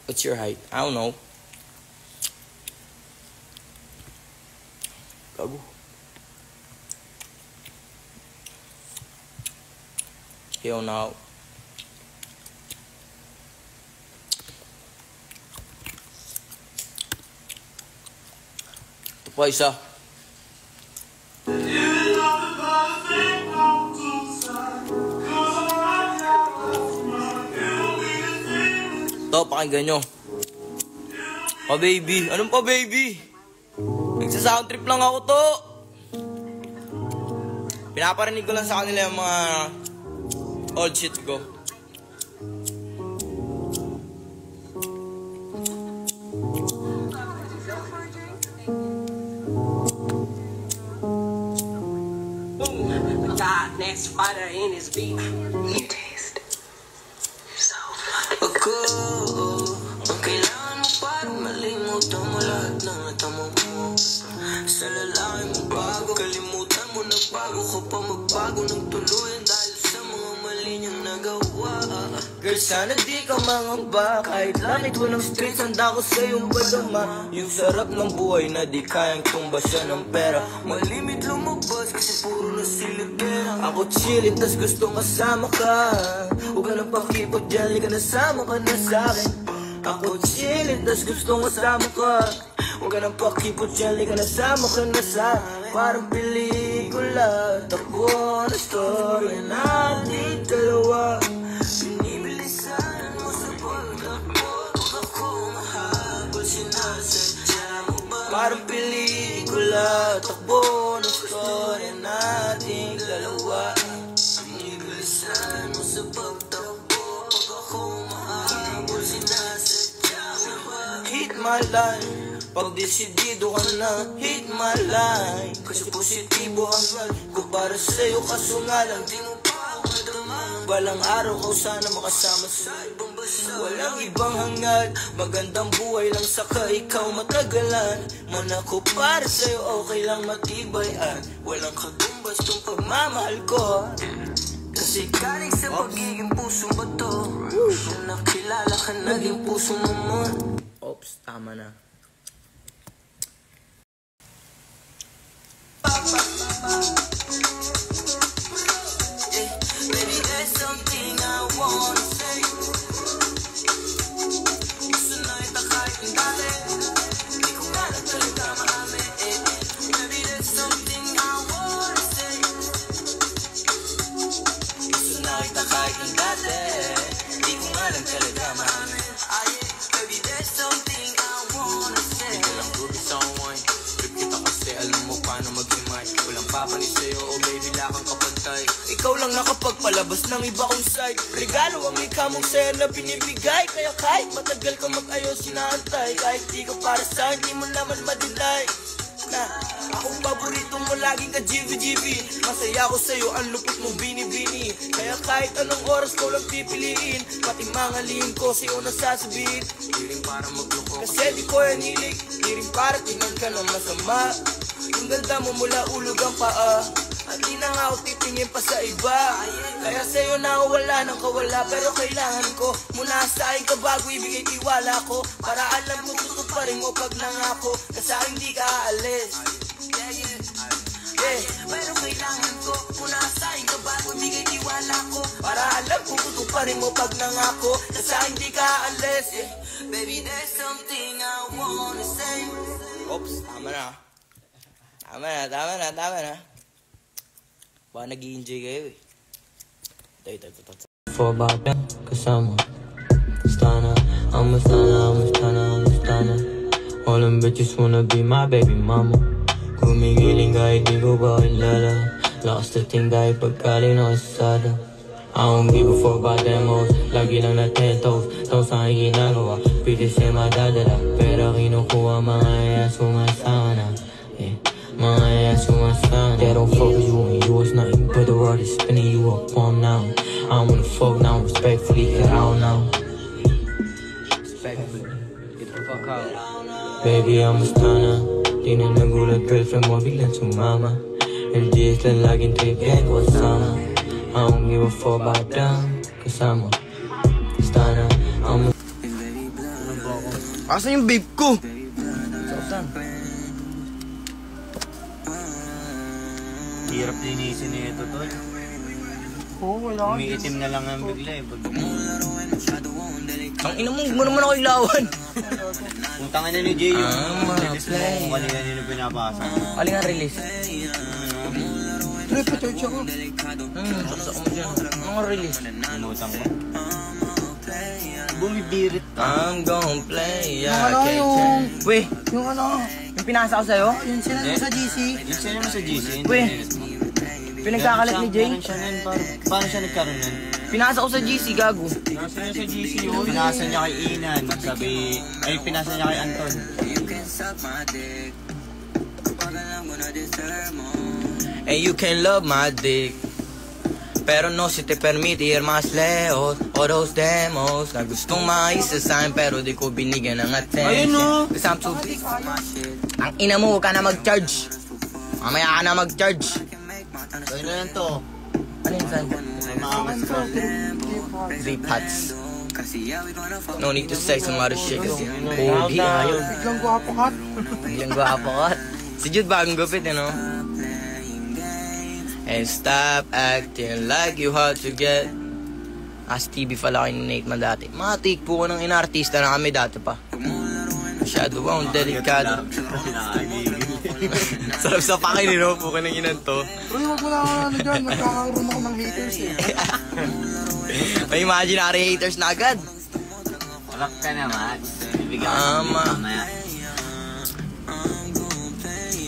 What's your height? I don't know. Gago. Hell no. Ito pa isa. Ito, pakinggan nyo. Pa baby. Anong pa baby? Nagsa-sound trip lang ako to. Pinaparinig ko lang sa kanila yung mga old shit ko. God, next fighter in his beat. You taste so fucking good. Ang kailangan mo para malimutan mo lahat ng natamo mo. Sa lalaki mo bago, kalimutan mo nagbago ko pa magbago ng tuluyan dahil sa mga mali niyang nagawa. Girl, sana di ka mangamba. Kahit langit walang streets, handa ko sa iyong badama. Yung sarap ng buhay na di kayang tumbasan ng pera. Malimit lumabas kasi puro na silipera. Ako chillin, tas gustong kasama ka. Huwag ka nang pakipot dyan, lika nasama ka na sa'kin. Ako chillin, tas gustong kasama ka. Huwag ka nang pakipot dyan, lika nasama ka na sa'kin. Parang pelikula, takbo na story natin dalawa. Binibilisan mo sa pagtakbo, huwag ako mahabol, sinasadya mo ba? Parang pelikula, takbo na story natin dalawa. Binibilisan mo sa pagtakbo, huwag ako mahabol, sinasadya mo ba? Hit my line, pag desidido ka na, hit my line. Kasi positibo ang gal ko para sa'yo, kaso nga lang Di mo pa ako madama. balang araw ko sana makasama sa ibang bansa. Walang ibang hangad, magandang buhay lang saka ikaw matagalan. Man ako para sa'yo, okay lang matibay at walang katumbas tong pagmamahal ko. Kasi galing sa pagiging pusong bato, na nakilala ka naging pusong mamon. Oops, tama na. Baby, there's something I wanna say. Gusto na ita kahit ang dati, di ko nga na talaga maamin. Baby, there's something I wanna say. Gusto na kita kahit ang dati, di ko nga lang talaga maamin. Baby, there's something I wanna say. Di ka lang groovy sa wine. Trip kita kasi alam mo paano mag-imay. Walang papanis sa'yo, oh baby, lakang kapantay. Ikaw lang nakapagpalabas ng iba kong side. Regalo ang ikaw mong saya na binibigay. Kaya kahit matagal ka mag-ayos, sinaantay. Kahit di ka para sa hindi mo naman madilay. Na akong paborito mo, laging ka GB-GB. Masaya ko sa'yo, ang lupit mong bini-bini. Kaya kahit anong oras ko lang pipiliin, pati mga lihim ko sa'yo nasasabihin. Di rin para magloko. Kasi di ko yan hilig, di rin para tingnan ka ng masama. Yung ganda mo mula ulog ang paa, at di na nga ako titingin pa sa iba. Kaya sa'yo na wala nang kawala, pero kailangan ko muna sa akin ka bago ibigay tiwala ko. Para alam mo tutuparin mo pag nangako, na sa akin di ka aalis. Yeah. Pero kailangan ko muna sa akin ka bago ibigay tiwala ko. Para alam ko tutuparin mo pag nangako, na sa akin di ka aalis. Yeah. Baby, there's something I wanna say. Oops, tama na. Tama na. Baka nag-i-enjoy kayo eh. Ito. For about them, kasama Stana, I'm a Stana. All them bitches wanna be my baby mama. Kumigiling kahit di ko ba kilala. Lost the thing dahil pagkaling nakasada. I don't give a fuck about them hoes. Lagi lang na 10 toes. Tapos ang ginagawa, pwede siya madadala. Pero kinukuha mga ass sumasama na. My ass sumasama. They don't fuck with you and you was nothing but the world is spinning you up on now. I don't wanna fuck now, respectfully, get out now. Respectfully, get the fuck out. Baby, I'm a stunner. Di na nagulat, girlfriend mo biglang sumama. LGS lang laging trip, ko sama. I don't give a fuck about them, kasama Stunner, I'm a Asan yung babe ko? Saan? Hirap linisin niya ito, tol. Oo, wala. Umiitim na lang ang bigla eh. Ang ina mo naman ako ilawan. Puntang na ni Jay yung mga release mo kung kanina nyo pinapasa. Aling ang release? Pre, pa-church ako. Saksa ko mo dyan. Anong release? Inutang mo. Bumibirit ka. I'm gon' play, Yung ano, yeah, yung- Weh, Yung ano, yung pinasa ko sa'yo? yung sila sa GC. Yung siya naman sa GC. Weh, pinagkakalat ni Jay? Paano siya nagkaroon nun? Pinasa ko sa GC, gago. Nasa niya sa GC yun. Pinasa niya kay Inan. Pinasa niya kay Anton. And you can love my dick, pero no si te permite ir más lejos. All those demos na gustong maisa sa'kin, pero di ko binigyan ng attention. Ayun, no? Cause I'm too big. Ang ina mo, huwag ka na mag-charge. Mamaya ka na mag-charge. Kaya na yan to. Ano yun, San? May maamas ko. 3 pots. No need to say some other shit kasi pogi ayun. Biglang gwapo kat. Biglang gwapo ka. Si Jude bagong gupit, you know? And stop acting like you hard to get. As TV pala kayo ni Nate man dati. Matik po ko ng inartista na kami dati pa. Masyado ang delikado. Sarap sa pakinino po ko ng inan to. Uy, wag mo na ano dyan. Magkakaroon ako ng haters eh. May imaginary haters na agad. Rock ka naman. Bibigyan Tama.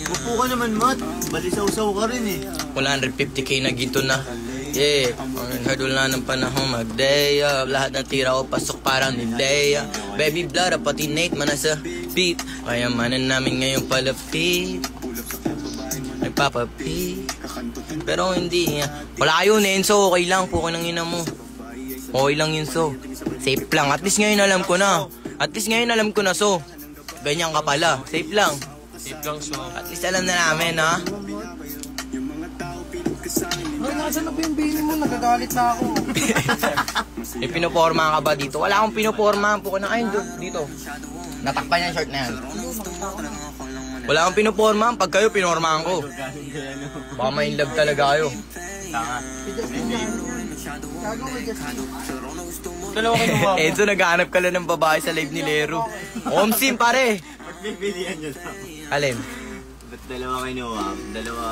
Upo ka naman, Mat. Balisaw-saw ka rin eh. 150k na ginto na. Yeah, ang hardol na ng panahon mag-day up. Lahat ng tira ko pasok parang ni Leia. Baby blood, pati Nate man nasa beat. Kaya manan namin ngayong palapit. Nagpapapi. Pero hindi wala yun, Enzo. Okay lang po ko ng ina mo. Okay lang yun, so. Safe lang. At least ngayon alam ko na. So. Ganyan ka pala. Safe lang. At least alam na namin, ha? Ay, nasan na ba yung baby mo? Nagagalit na ako. May pinoporma ka ba dito? Wala akong pinoporma. Puko na ayun dito. Natakpan yung short na yan. Wala akong pinoporma. Pag kayo, pinormahan ko. Baka may love talaga kayo. Dalawa kayo mo. Enzo, naghahanap ka lang ng babae sa live ni Lero. Omsim, pare. Pagbibilihan nyo lang. Alin? Ba't dalawa kayo? Dalawa.